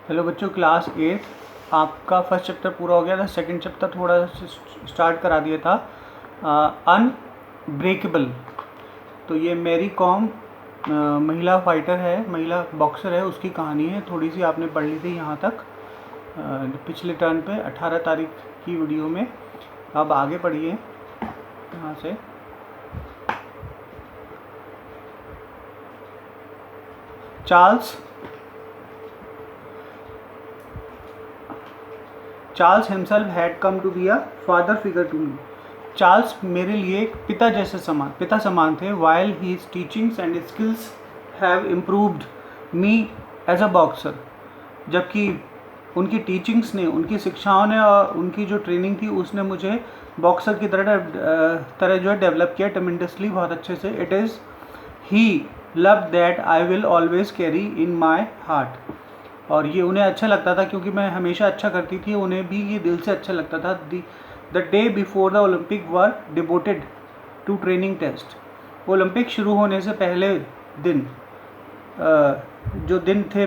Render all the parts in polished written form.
Hello बच्चों, class 8 आपका first chapter पूरा हो गया था। सेकंड चैप्टर थोड़ा स्टार्ट करा दिया था, अनब्रेकेबल। तो ये मैरी कॉम महिला फाइटर है, महिला बॉक्सर है, उसकी कहानी है। थोड़ी सी आपने पढ़ ली थी यहाँ तक पिछले टर्न पे 18 तारीख की वीडियो में। अब आगे पढ़िए यहाँ से। Charles himself had come to be a father figure to me. Charles मेरे लिए एक पिता समान थे। While his teachings and skills have improved me as a boxer. जबकि उनकी टीचिंग्स ने, उनकी शिक्षाओं ने और उनकी जो ट्रेनिंग थी उसने मुझे बॉक्सर की तरह जो है डेवलप किया ट्रेमेंडसली, बहुत अच्छे से। It is he love that I will always carry in my heart. और ये उन्हें अच्छा लगता था क्योंकि मैं हमेशा अच्छा करती थी, उन्हें भी ये दिल से अच्छा लगता था। The day before the Olympic were devoted to training test. Olympic शुरू होने से पहले दिन, जो दिन थे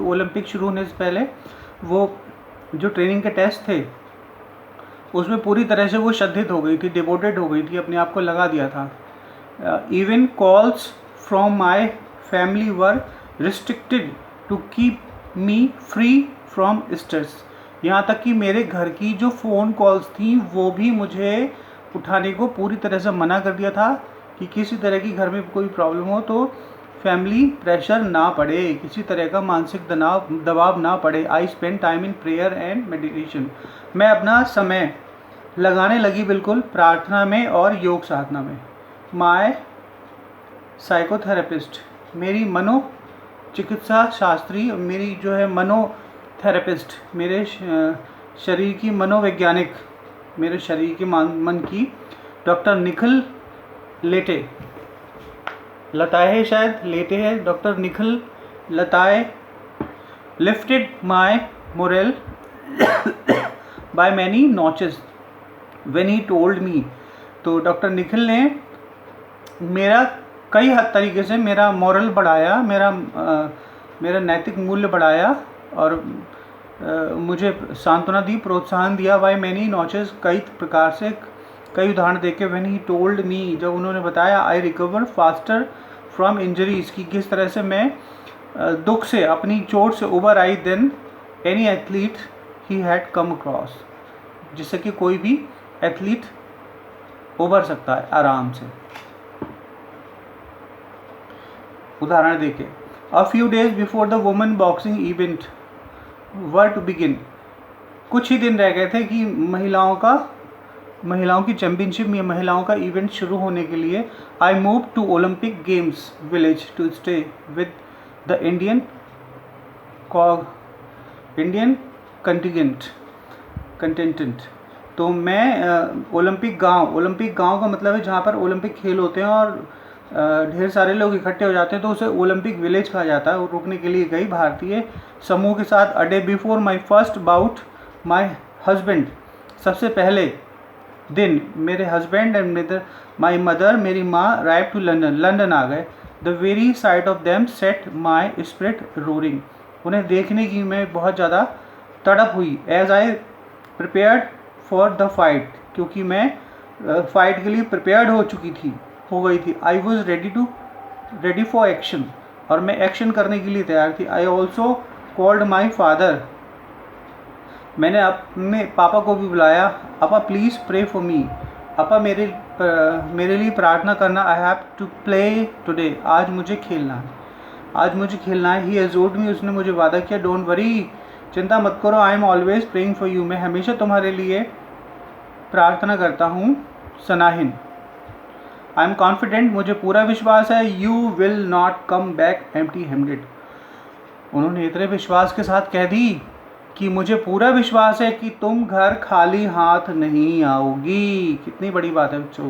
ओलंपिक शुरू होने से पहले, वो जो ट्रेनिंग के टेस्ट थे उसमें पूरी तरह से वो श्रद्धित हो गई थी, डिवोटेड हो गई थी, अपने आप को लगा दिया था। Even calls from my family were restricted to keep me free from stress. यहाँ तक कि मेरे घर की जो फ़ोन कॉल्स थी वो भी मुझे उठाने को पूरी तरह से मना कर दिया था कि किसी तरह की घर में कोई प्रॉब्लम हो तो फैमिली प्रेशर ना पड़े, किसी तरह का मानसिक दबाव ना पड़े। I spend time in prayer and meditation. मैं अपना समय लगाने लगी बिल्कुल प्रार्थना में और योग साधना में। माय साइकोथेरेपिस्ट, मेरी चिकित्सा शास्त्री, मेरी जो है मनोथेरेपिस्ट, मेरे शरीर की मनोवैज्ञानिक, मेरे शरीर की मन की डॉक्टर निखिल लेटे लताए है, शायद लेटे है, doctor Nikhil Latey lifted my morale by many notches when he told me. तो डॉक्टर निखिल ने मेरा कई हद तरीके से मेरा मॉरल बढ़ाया, मेरा नैतिक मूल्य बढ़ाया और मुझे सांत्वना दी, प्रोत्साहन दिया। बाय मैनी नॉचेस, कई प्रकार से, कई उदाहरण देके। व्हेन ही टोल्ड मी, जब उन्होंने बताया, आई रिकवर फास्टर फ्रॉम इंजरीज, की किस तरह से मैं दुख से, अपनी चोट से उबर आई then any athlete he had come across, जिससे कि कोई भी एथलीट उबर सकता है आराम से। उदाहरण देके, a few days before the women boxing event were to begin. कुछ ही दिन रह गए थे कि महिलाओं की चैंपियनशिप में महिलाओं का इवेंट शुरू होने के लिए। I move to Olympic games village to stay with the Indian contingent. तो मैं ओलंपिक गांव का मतलब है जहाँ पर ओलंपिक खेल होते हैं और ढेर सारे लोग इकट्ठे हो जाते हैं, तो उसे ओलंपिक विलेज कहा जाता है। और रुकने के लिए गई भारतीय समूह के साथ। A day before my first bout my husband, सबसे पहले दिन मेरे हस्बैंड एंड माई मदर, मेरी माँ, अराइव टू लंदन आ गए। The very sight of them set my spirit roaring. उन्हें देखने की मैं बहुत ज़्यादा तड़प हुई। As I prepared for the fight, क्योंकि मैं फाइट के लिए प्रिपेयर्ड हो गई थी। I was ready for action, और मैं एक्शन करने के लिए तैयार थी। I also called my father, मैंने अपने पापा को भी बुलाया। पापा प्लीज़ प्रे फॉर मी, पापा मेरे लिए प्रार्थना करना। I have to play today, आज मुझे खेलना है। ही एज्योर्ड मी, उसने मुझे वादा किया। डोंट वरी, चिंता मत करो। I am always praying for you, मैं हमेशा तुम्हारे लिए प्रार्थना करता हूँ। सनाहिन, आई एम कॉन्फिडेंट, मुझे पूरा विश्वास है। You will not come back empty handed. उन्होंने इतने विश्वास के साथ कह दी कि मुझे पूरा विश्वास है कि तुम घर खाली हाथ नहीं आओगी। कितनी बड़ी बात है बच्चों,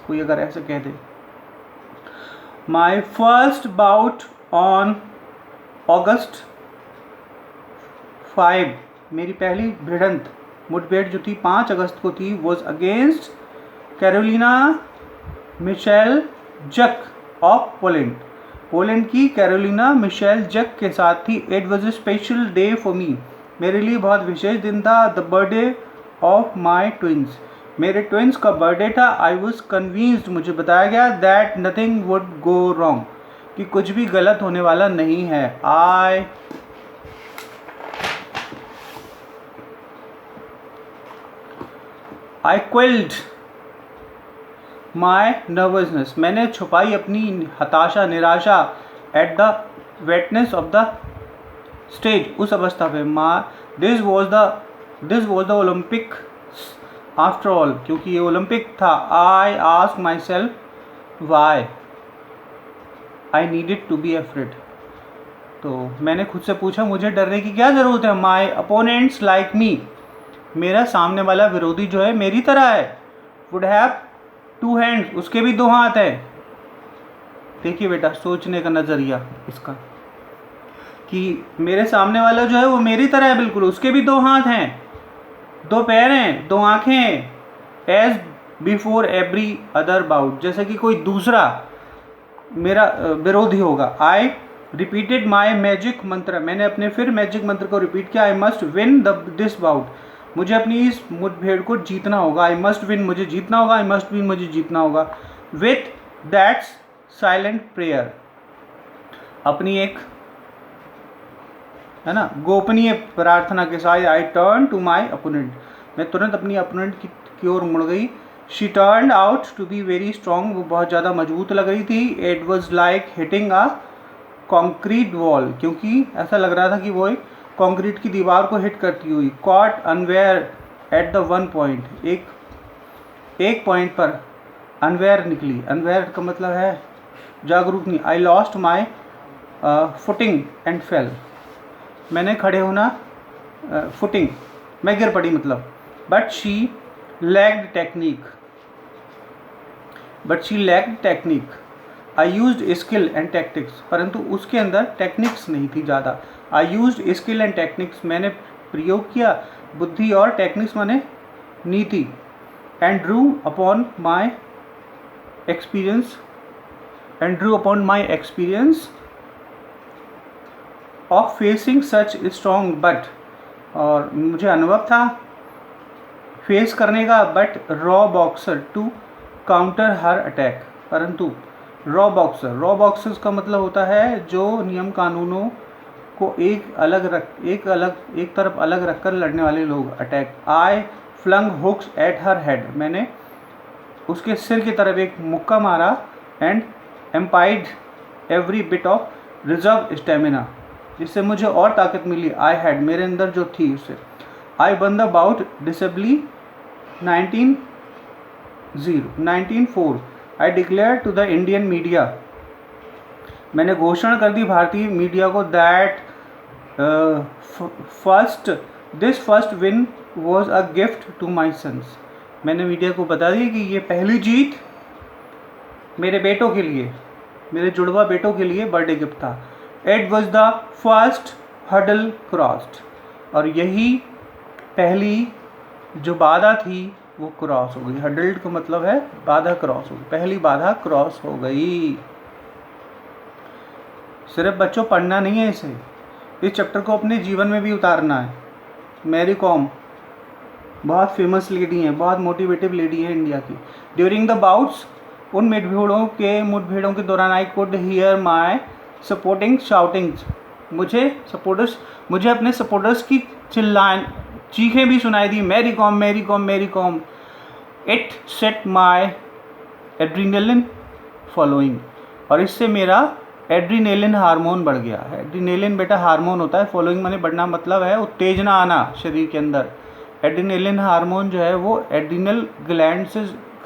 कोई अगर ऐसे कह दे। My first bout on August 5, मेरी पहली मुठभेड़ जो थी 5 अगस्त को थी, वॉज अगेंस्ट कैरोलिना मिशेल जक ऑफ पोलैंड। पोलैंड की कैरोलिना मिशेल जक के साथ थी। It was a special day for me, मेरे लिए बहुत विशेष दिन था। The birthday of my twins, मेरे ट्विंस का बर्थडे था। आई वॉज कन्विंस्ड, मुझे बताया गया, that nothing would go wrong, कि कुछ भी गलत होने वाला नहीं है। आई क्विल्ड माई नर्वसनेस, मैंने छुपाई अपनी हताशा, निराशा, at the wetness of the stage, उस अवस्था पे। This was the Olympic after all, क्योंकि ये ओलंपिक था। I ask myself why I needed to be afraid, तो मैंने खुद से पूछा मुझे डरने की क्या ज़रूरत है। माई अपोनेंट्स लाइक मी, मेरा सामने वाला विरोधी जो है मेरी तरह है। वुड हैव 2 हैंड्स, उसके भी 2 हाथ हैं। देखिए बेटा, सोचने का नज़रिया इसका, कि मेरे सामने वाला जो है वो मेरी तरह है बिल्कुल, उसके भी 2 हाथ हैं, 2 पैर हैं, 2 आँखें हैं। As before every other bout, जैसे कि कोई दूसरा मेरा विरोधी होगा। आई रिपीटेड माई मैजिक मंत्र, मैंने अपने फिर मैजिक मंत्र को रिपीट किया। I must win this bout, मुझे अपनी इस मुठभेड़ को जीतना होगा। आई मस्ट विन, मुझे जीतना होगा। आई मस्ट विन, मुझे जीतना होगा। विथ दैट्स साइलेंट प्रेयर, अपनी एक है ना गोपनीय प्रार्थना के साथ, I turn to my opponent, मैं तुरंत अपनी अपोनेंट की ओर मुड़ गई। She turn out to be very strong, वो बहुत ज़्यादा मजबूत लग रही थी। It was like hitting a concrete wall, क्योंकि ऐसा लग रहा था कि वो एक कंक्रीट की दीवार को हिट करती हुई। Caught unaware at the one point, एक पॉइंट पर अनवेयर निकली। अनवेयर का मतलब है जागरूक नहीं। I lost my footing and fell, मैंने खड़े होना फुटिंग, मैं गिर पड़ी मतलब। But she lacked technique, I used skill and tactics, परंतु उसके अंदर टेक्निक्स नहीं थी ज़्यादा। I used skill and techniques, मैंने प्रयोग किया बुद्धि और टेक्निक्स माने नीति। And drew upon my experience of facing such strong but, और मुझे अनुभव था फेस करने का, but raw boxer to counter her attack, परंतु रॉ बॉक्सर्स का मतलब होता है जो नियम कानूनों को एक तरफ अलग रखकर लड़ने वाले लोग। Attack. I flung hooks at her head, मैंने उसके सिर की तरफ एक मुक्का मारा। And emptied every bit of reserve stamina, जिससे मुझे और ताकत मिली। आई हैड, मेरे अंदर जो थी उससे। I won the bout decisively 1904, I declared to the Indian media, मैंने घोषणा कर दी भारतीय मीडिया को, that this first win was a gift to my sons, मैंने मीडिया को बता दिया कि ये पहली जीत मेरे बेटों के लिए, मेरे जुड़वा बेटों के लिए बर्थडे गिफ्ट था। It was the first hurdle crossed, और यही पहली जो बाधा थी वो क्रॉस हो गई। हर्डल्ड का मतलब है बाधा क्रॉस हो गई, पहली बाधा क्रॉस हो गई। सिर्फ बच्चों पढ़ना नहीं है इसे, इस चैप्टर को अपने जीवन में भी उतारना है। मैरी कॉम बहुत फेमस लेडी हैं, बहुत मोटिवेटिव लेडी है इंडिया की। ड्यूरिंग द बाउट्स, उन मुठभेड़ों के दौरान, I could hear my supporting shoutings, मुझे अपने सपोर्टर्स की चीखें भी सुनाई दी। Mary Kom, Mary Kom, Mary Kom. It set my adrenaline following, और इससे मेरा एड्रीनेलिन हार्मोन बढ़ गया है। एड्रीनेलिन बेटा हार्मोन होता है, फॉलोइंग माने बढ़ना मतलब है उत्तेजना आना शरीर के अंदर। एड्रीनेलिन हार्मोन जो है वो एड्रीनल ग्लैंड से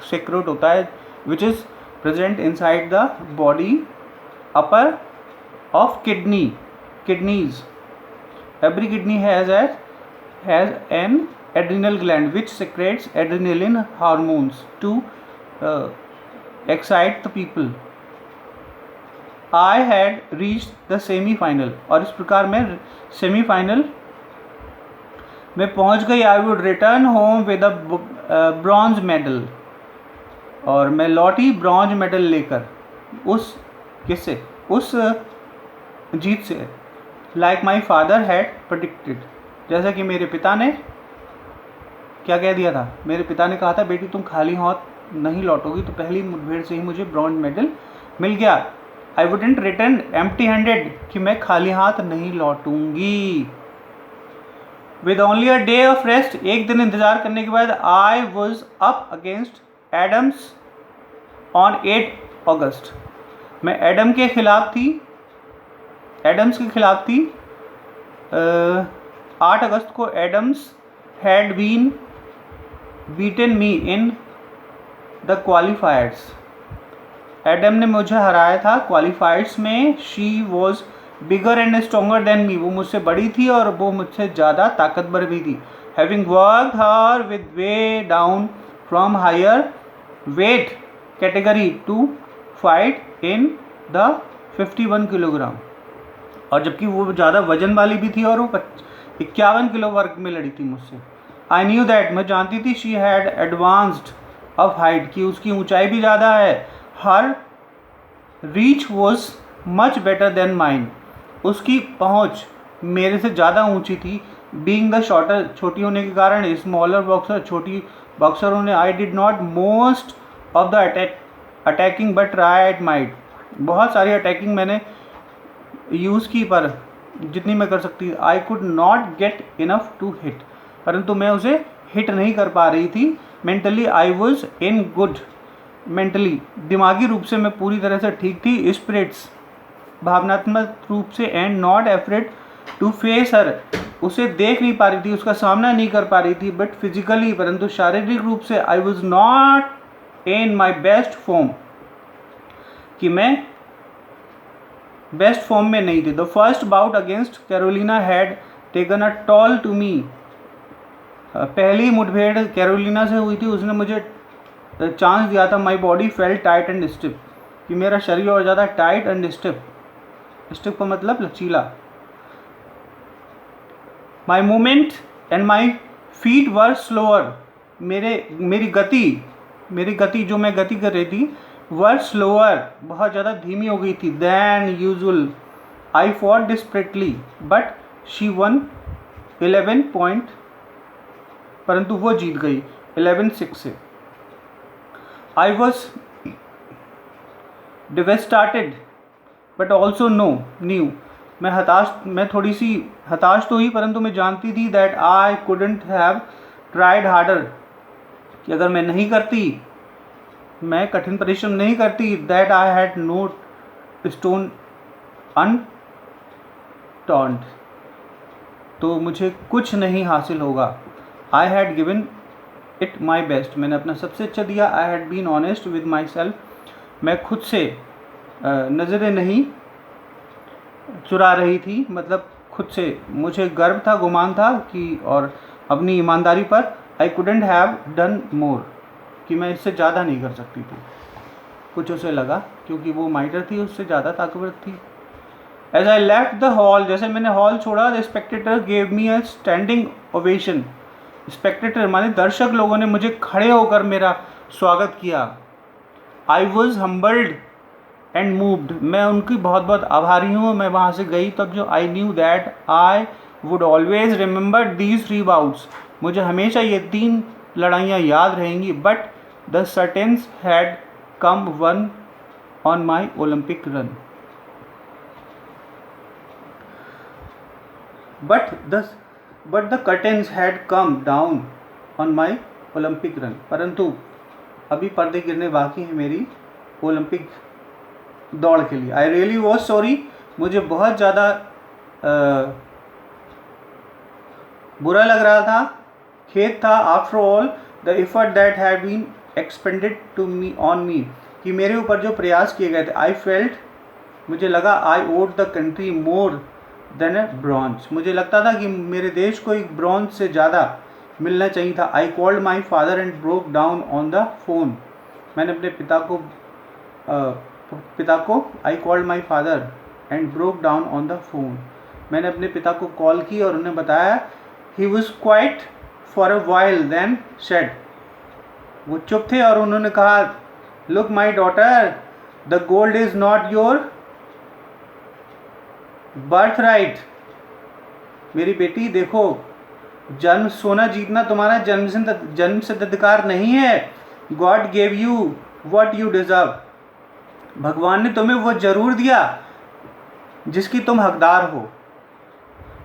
सेक्रेट होता है, which is present inside the body upper of kidneys. Every kidney has an adrenal gland which secretes adrenaline hormones to excite the people. I had reached the semi-final, और इस प्रकार मैं semifinal में पहुंच गई। I would return home with a bronze medal, और मैं लौटी ब्रॉन्ज मेडल लेकर। उस किससे? उस जीत से। Like my father had predicted, जैसा कि मेरे पिता ने क्या कह दिया था, मेरे पिता ने कहा था बेटी तुम खाली हाथ नहीं लौटोगी, तो पहली मुठभेड़ से ही मुझे ब्रॉन्ज मेडल मिल गया। I wouldn't return empty handed, कि मैं खाली हाथ नहीं लौटूंगी। With only a day off rest, एक दिन इंतजार करने के बाद I was up against Adams on 8 August, मैं एडम्स के खिलाफ थी 8 अगस्त को। Adams had been beaten me in the qualifiers, Adam ने मुझे हराया था क्वालिफायर्स में। She was bigger and stronger than me, वो मुझसे बड़ी थी और वो मुझसे ज़्यादा ताकतवर भी थी। Having worked her with way down from higher weight category to fight in the 51 kilogram, और जबकि वो ज़्यादा वजन वाली भी थी और वो 51 किलो वर्ग में लड़ी थी मुझसे। आई न्यू दैट, मैं जानती थी she had advanced of height, कि उसकी ऊंचाई भी ज़्यादा है। Her reach was much better than mine, उसकी पहुंच मेरे से ज़्यादा ऊंची थी। बीइंग द शॉर्टर, छोटी होने के कारण, स्मॉलर बॉक्सर, छोटी बॉक्सर होने। I did not most of the attacking but try at might, बहुत सारी अटैकिंग मैंने यूज़ की पर जितनी मैं कर सकती। I could not get enough to hit, परंतु मैं उसे हिट नहीं कर पा रही थी। Mentally I was in good, mentally दिमागी रूप से मैं पूरी तरह से ठीक थी। स्पिरिट्स, भावनात्मक रूप से। And not afraid to face her, उसे देख नहीं पा रही थी, उसका सामना नहीं कर पा रही थी। बट फिजिकली, परंतु शारीरिक रूप से I was not in my best form, कि मैं बेस्ट फॉर्म में नहीं थी। The first bout against Carolina had taken a toll to me, पहली मुठभेड़ कैरोलिना से हुई थी, उसने मुझे चांस दिया था। My body felt tight and stiff, कि मेरा शरीर और ज़्यादा टाइट एंड स्टिफ, स्टिफ का मतलब लचीला। My movement and my feet were slower, मेरी गति जो मैं गति कर रही थी वर स्लोअर, बहुत ज़्यादा धीमी हो गई थी। Than usual. I fought desperately but she won 11 point, परंतु वो जीत गई 11-6 से। I was devastated but also knew, मैं थोड़ी सी हताश तो हुई, परंतु मैं जानती थी that I couldn't have tried harder, कि अगर मैं नहीं करती, मैं कठिन परिश्रम नहीं करती, that I had no stone unturned, तो मुझे कुछ नहीं हासिल होगा। I had given it my best, मैंने अपना सबसे अच्छा दिया। I had been honest with myself, मैं खुद से नज़रें नहीं चुरा रही थी, मतलब खुद से मुझे गर्व था, गुमान था कि और अपनी ईमानदारी पर। I couldn't have done more, कि मैं इससे ज़्यादा नहीं कर सकती थी। कुछ उसे लगा क्योंकि वो माइटर थी, उससे ज़्यादा ताकतवर थी। As I left the hall, जैसे मैंने हॉल छोड़ा, the spectator gave me a standing ovation, spectator माने दर्शक लोगों ने मुझे खड़े होकर मेरा स्वागत किया। I was humbled and moved, मैं उनकी बहुत बहुत आभारी हूँ। मैं वहाँ से गई तब जो I knew that I would always remember these 3 bouts, मुझे हमेशा ये 3 लड़ाइयाँ याद रहेंगी। But the curtains had come one on my Olympic run, but the curtains had come down on my Olympic run, परंतु अभी पर्दे गिरने बाकी हैं मेरी ओलंपिक दौड़ के लिए। आई रियली वॉज सॉरी, मुझे बहुत ज़्यादा बुरा लग रहा था, खेद था। After all the effort that had been expended to me on me, कि मेरे ऊपर जो प्रयास किए गए थे। आई फेल्ट, मुझे लगा I owed the country more than a bronze, मुझे लगता था कि मेरे देश को एक ब्रॉन्ज से ज़्यादा मिलना चाहिए था। I called my father and broke down on the phone, मैंने अपने पिता को I called my father and broke down on the phone, मैंने अपने पिता को कॉल की और उन्हें बताया। He was quiet for a while then said, वो चुप थे और उन्होंने कहा, look my daughter, the gold is not your birthright. मेरी बेटी देखो, जन्म सोना जीतना तुम्हारा जन्म सिद्ध अधिकार नहीं है। God gave you what you deserve. भगवान ने तुम्हें वो जरूर दिया जिसकी तुम हकदार हो।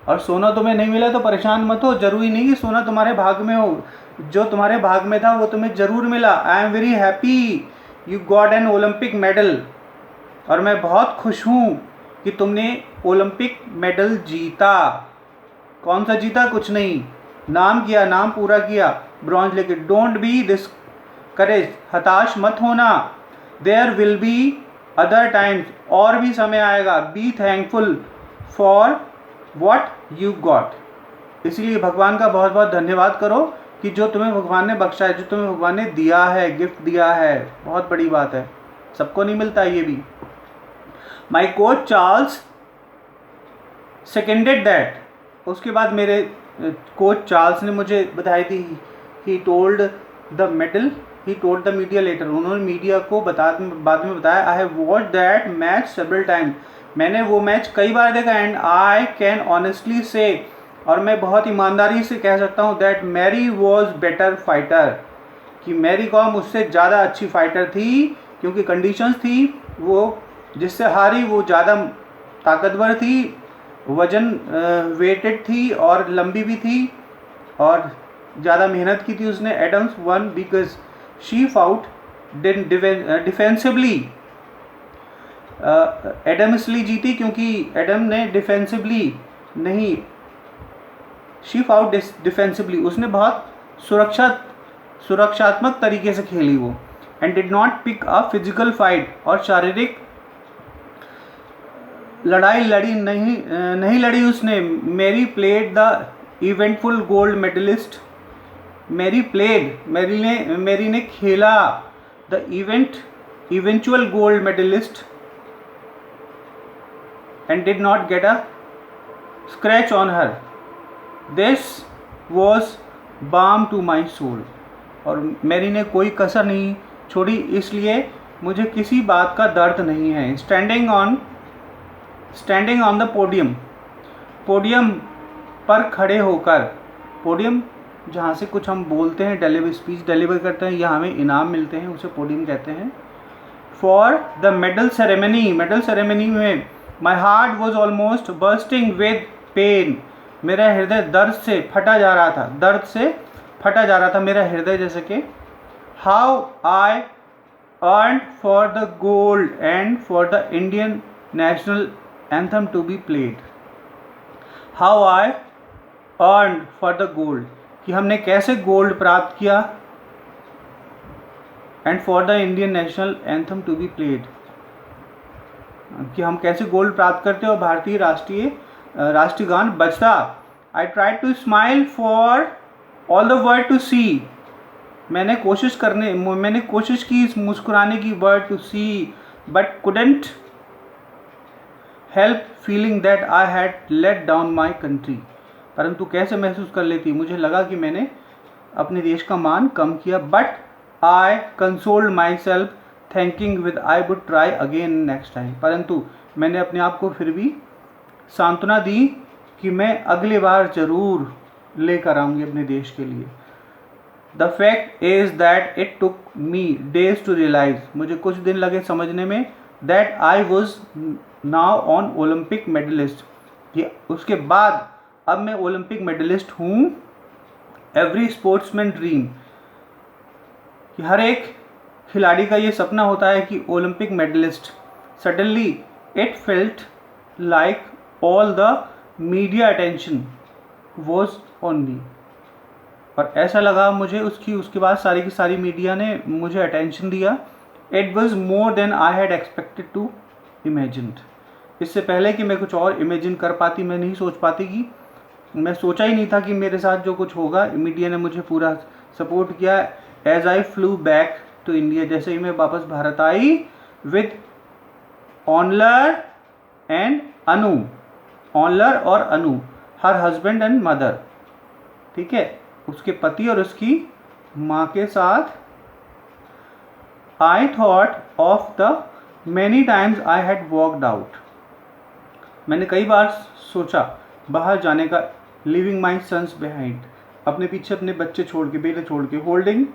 और सोना तुम्हें नहीं मिला तो परेशान मत हो, जरूरी नहीं कि सोना तुम्हारे भाग में हो। जो तुम्हारे भाग में था वो तुम्हें जरूर मिला। I am very happy you got an Olympic medal. और मैं बहुत खुश हूँ कि तुमने ओलंपिक मेडल जीता। कौन सा जीता? कुछ नहीं, नाम किया, नाम पूरा किया, ब्रॉन्ज लेके। डोंट बी दिस करेज, हताश मत होना। There will be other times, और भी समय आएगा। Be thankful for what you got. इसलिए भगवान का बहुत बहुत धन्यवाद करो कि जो तुम्हें भगवान ने बख्शा है, जो तुम्हें भगवान ने दिया है, गिफ्ट दिया है। बहुत बड़ी बात है, सबको नहीं मिलता ये भी। My coach Charles seconded that. उसके बाद मेरे कोच चार्ल्स ने मुझे बधाई दी। He told the media later. उन्होंने मीडिया को बाद में बताया, I have watched that match several time. मैंने वो मैच कई बार देखा। एंड आई कैन ऑनेस्टली से, और मैं बहुत ईमानदारी से कह सकता हूँ, that Mary was better fighter, कि मैरी कॉम मुझसे ज़्यादा अच्छी फाइटर थी। क्योंकि कंडीशंस थी, वो जिससे हारी वो ज़्यादा ताकतवर थी, वजन वेटेड थी और लंबी भी थी और ज़्यादा मेहनत की थी उसने। Adams won because she fought defensively. Adam इसलिए जीती क्योंकि एडम ने डिफेंसिवली नहीं, शी फाउट डिफेंसिवली, उसने बहुत सुरक्षात्मक तरीके से खेली वो। And did not pick a physical fight, और शारीरिक लड़ाई नहीं लड़ी उसने। Mary played the eventful gold medallist. Mary ने खेला the eventual gold medallist and did not get a scratch on her. This was balm to my soul. और Mary ने कोई कसर नहीं छोड़ी, इसलिए मुझे किसी बात का दर्द नहीं है। स्टैंडिंग ऑन द पोडियम पर खड़े होकर। पोडियम जहाँ से कुछ हम बोलते हैं, स्पीच डिलीवर करते हैं या हमें इनाम मिलते हैं, उसे पोडियम कहते हैं। फॉर द मेडल सेरेमनी में my heart was almost bursting with pain. मेरा हृदय दर्द से फटा जा रहा था मेरा हृदय, जैसे कि how I yearn for the gold and for the Indian national anthem to be played. How I yearn for the gold, कि हमने कैसे गोल्ड प्राप्त किया, and for the Indian national anthem to be played, कि हम कैसे gold प्राप्त करते हैं और भारतीय राष्ट्रगान बजता। I try to smile for all the world to see. मैंने कोशिश की इस मुस्कुराने की, world to see, but couldn't help feeling that I had let down my country. परंतु कैसे महसूस कर लेती, मुझे लगा कि मैंने अपने देश का मान कम किया। But I consoled my self thanking with I would try again next time. परंतु मैंने अपने आप को फिर भी सांत्वना दी कि मैं अगली बार ज़रूर लेकर आऊँगी अपने देश के लिए। The fact is that it took me days to realise, मुझे कुछ दिन लगे समझने में, that I was now on Olympic medallist, कि उसके बाद अब मैं ओलंपिक मेडलिस्ट हूँ। एवरी स्पोर्ट्समैन ड्रीम, कि हर एक खिलाड़ी का ये सपना होता है कि Olympic medallist. Suddenly it felt like all the media attention was on me. और ऐसा लगा मुझे उसके बाद सारी की सारी मीडिया ने मुझे अटेंशन दिया। It was more than I had expected to imagine. इससे पहले कि मैं कुछ और इमेजिन कर पाती, मैं नहीं सोच पाती, कि मैं सोचा ही नहीं था कि मेरे साथ जो कुछ होगा। मीडिया ने मुझे पूरा सपोर्ट किया। As I flew back to India, जैसे ही मैं वापस भारत आई, विद ऑनलर एंड अनु, ऑनलर और Anu, her husband and mother, ठीक है, उसके पति और उसकी माँ के साथ। I thought of the many times I had walked out. मैंने कई बार सोचा बाहर जाने का, लिविंग माई सन्स बिहाइंड, अपने पीछे अपने बच्चे छोड़ के, बेटे छोड़ के, holding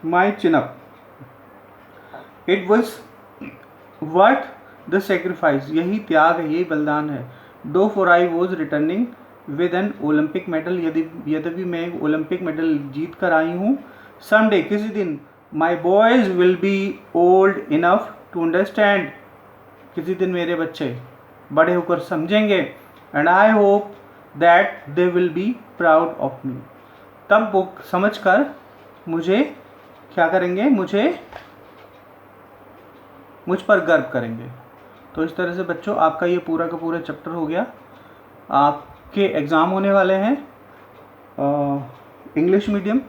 my chin up, it was worth the sacrifice, यही त्याग है, यही बलिदान है। दो for I was returning with an Olympic medal, यद्यपि मैं एक ओलंपिक मेडल जीत कर आई हूँ। समडे, किसी दिन, my boys will be old enough to understand, किसी दिन मेरे बच्चे बड़े होकर समझेंगे, and I hope that they will be proud of me, तब वो समझ कर मुझे क्या करेंगे, मुझ पर गर्व करेंगे। तो इस तरह से बच्चों आपका ये पूरा का पूरा चैप्टर हो गया। आपके एग्ज़ाम होने वाले हैं, इंग्लिश मीडियम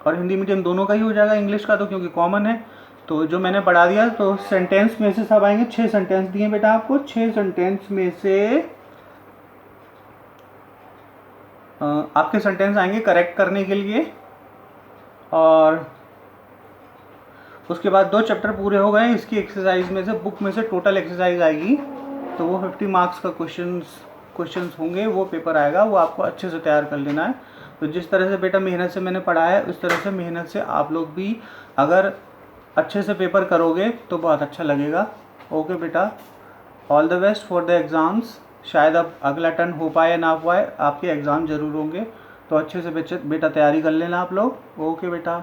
और हिंदी मीडियम दोनों का ही हो जाएगा, इंग्लिश का तो क्योंकि कॉमन है। तो जो मैंने पढ़ा दिया, तो सेंटेंस में से सब आएंगे। 6 सेंटेंस दिए बेटा आपको, 6 सेंटेंस में से आपके सेंटेंस आएंगे करेक्ट करने के लिए, और उसके बाद 2 चैप्टर पूरे हो गए। इसकी एक्सरसाइज में से, बुक में से टोटल एक्सरसाइज आएगी, तो वो 50 मार्क्स का क्वेश्चंस होंगे, वो पेपर आएगा, वो आपको अच्छे से तैयार कर लेना है। तो जिस तरह से बेटा मेहनत से मैंने पढ़ाया है, उस तरह से मेहनत से आप लोग भी अगर अच्छे से पेपर करोगे तो बहुत अच्छा लगेगा। ओके बेटा, all the best for the exams. शायद अब अगला टर्न हो पाए या ना हो पाए, आपके एग्ज़ाम ज़रूर होंगे, तो अच्छे से बेटा तैयारी कर लेना आप लोग। ओके बेटा।